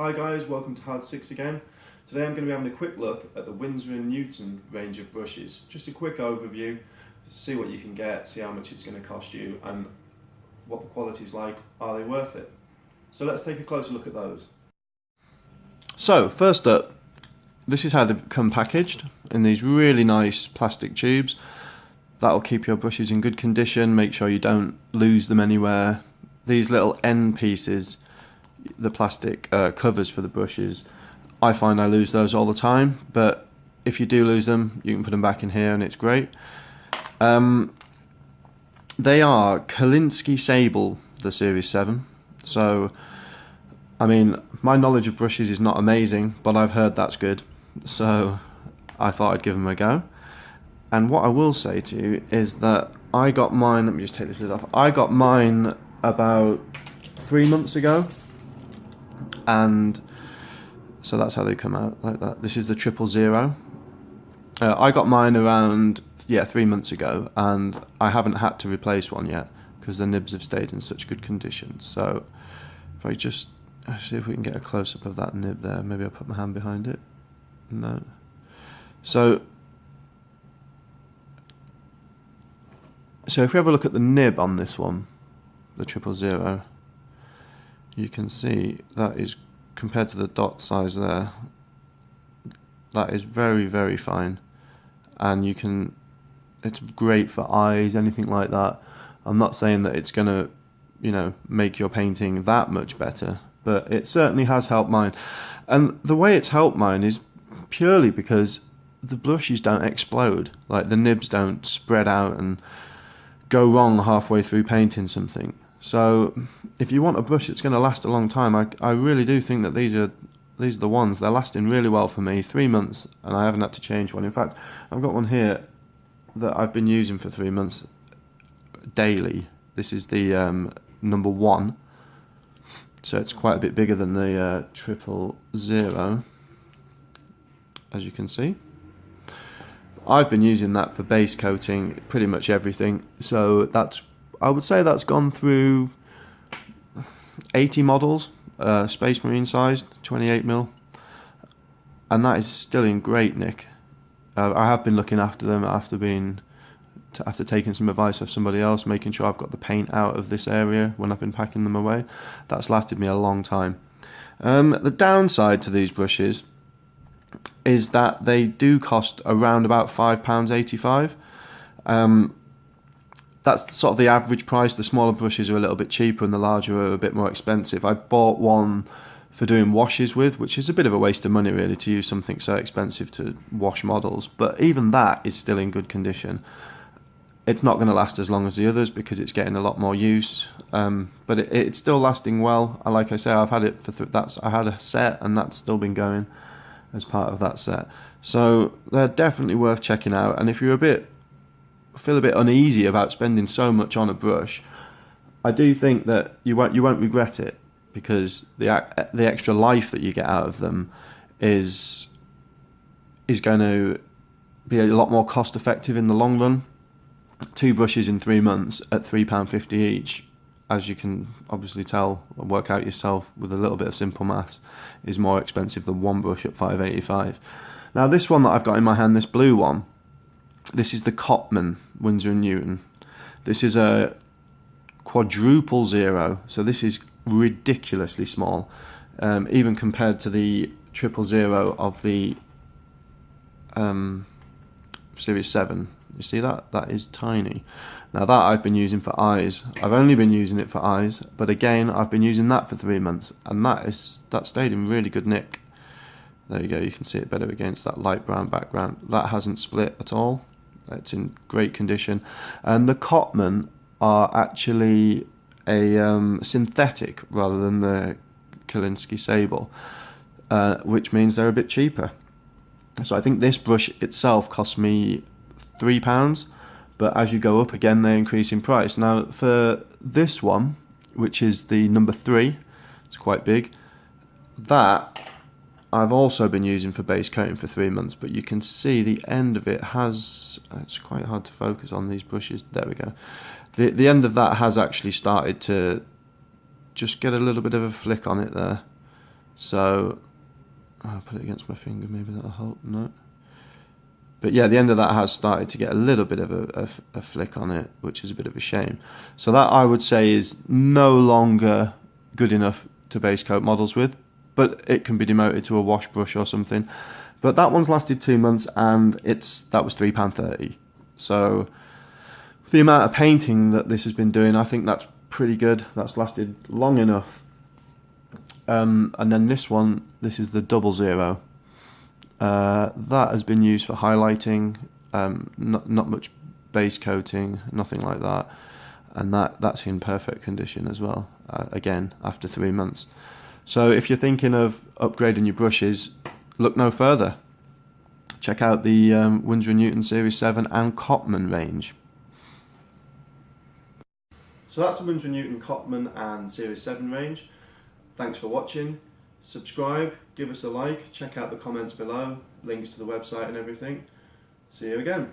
Hi guys, welcome to Hard 6 again. Today I'm going to be having a quick look at the Windsor and Newton range of brushes. Just a quick overview, see what you can get, see how much it's going to cost you and what the quality's like, are they worth it? So let's take a closer look at those. So first up, this is how they come packaged in these really nice plastic tubes. That'll keep your brushes in good condition, make sure you don't lose them anywhere. These little end pieces, the plastic covers for the brushes, I find I lose those all the time, but if you do lose them you can put them back in here and it's great. They are Kolinsky Sable, the Series 7, so I mean my knowledge of brushes is not amazing, but I've heard that's good, so I thought I'd give them a go. And what I will say to you is that I got mine, let me just take this lid off, I got mine about 3 months ago. And so that's how they come out, like that. This is the 000. I got mine around 3 months ago, and I haven't had to replace one yet because the nibs have stayed in such good condition. So if I just see if we can get a close-up of that nib there, maybe I'll put my hand behind it. No. So if we have a look at the nib on this one, the 000, you can see that is, compared to the dot size there, that is very, very fine, and you can, it's great for eyes, anything like that. I'm not saying that it's gonna, make your painting that much better, but it certainly has helped mine. And the way it's helped mine is purely because the brushes don't explode, like the nibs don't spread out and go wrong halfway through painting something. So if you want a brush that's going to last a long time, I really do think that these are the ones. They're lasting really well for me. 3 months and I haven't had to change one. In fact, I've got one here that I've been using for 3 months daily. This is the number 1, so it's quite a bit bigger than the 000, as you can see. I've been using that for base coating pretty much everything, so I would say that's gone through 80 models, Space Marine sized, 28mm, and that is still in great nick. I have been looking after them after taking some advice of somebody else, making sure I've got the paint out of this area when I've been packing them away. That's lasted me a long time. The downside to these brushes is that they do cost around about £5.85. That's sort of the average price. The smaller brushes are a little bit cheaper and the larger are a bit more expensive. I bought one for doing washes with, which is a bit of a waste of money really to use something so expensive to wash models, but even that is still in good condition. It's not going to last as long as the others because it's getting a lot more use, but it's still lasting well. Like I say, I've had it for I had a set and that's still been going as part of that set. So they're definitely worth checking out, and if you're feel a bit uneasy about spending so much on a brush, I do think that you won't regret it, because the extra life that you get out of them is going to be a lot more cost effective in the long run. 2 brushes in 3 months at £3.50 each, as you can obviously tell and work out yourself with a little bit of simple maths, is more expensive than 1 brush at £5.85. Now this one that I've got in my hand, this blue one, this is the Cotman Windsor and Newton. This is a quadruple 0, so this is ridiculously small, even compared to the 000 of the Series 7. You see that? That is tiny. Now that I've been using for eyes. I've only been using it for eyes, but again I've been using that for 3 months, and that stayed in really good nick. There you go, you can see it better against that light brown background. That hasn't split at all. It's in great condition. And the Cotman are actually a synthetic rather than the Kolinsky Sable, which means they're a bit cheaper. So I think this brush itself cost me £3, but as you go up again they increase in price. Now for this one, which is the number 3, it's quite big, that I've also been using for base coating for 3 months, but you can see the end of it has, it's quite hard to focus on these brushes, there we go. The end of that has actually started to just get a little bit of a flick on it there. So I'll put it against my finger, maybe that'll help. No. But yeah, the end of that has started to get a little bit of a flick on it, which is a bit of a shame. So that, I would say, is no longer good enough to base coat models with, but it can be demoted to a wash brush or something. But that one's lasted 2 months, and that was £3.30. So for the amount of painting that this has been doing, I think that's pretty good. That's lasted long enough. And then this one, this is the 00. That has been used for highlighting, not much base coating, nothing like that, and that's in perfect condition as well, again after 3 months. So if you're thinking of upgrading your brushes, look no further. Check out the Windsor & Newton Series 7 and Cotman range. So that's the Windsor & Newton Cotman and Series 7 range. Thanks for watching. Subscribe, give us a like, check out the comments below, links to the website and everything. See you again.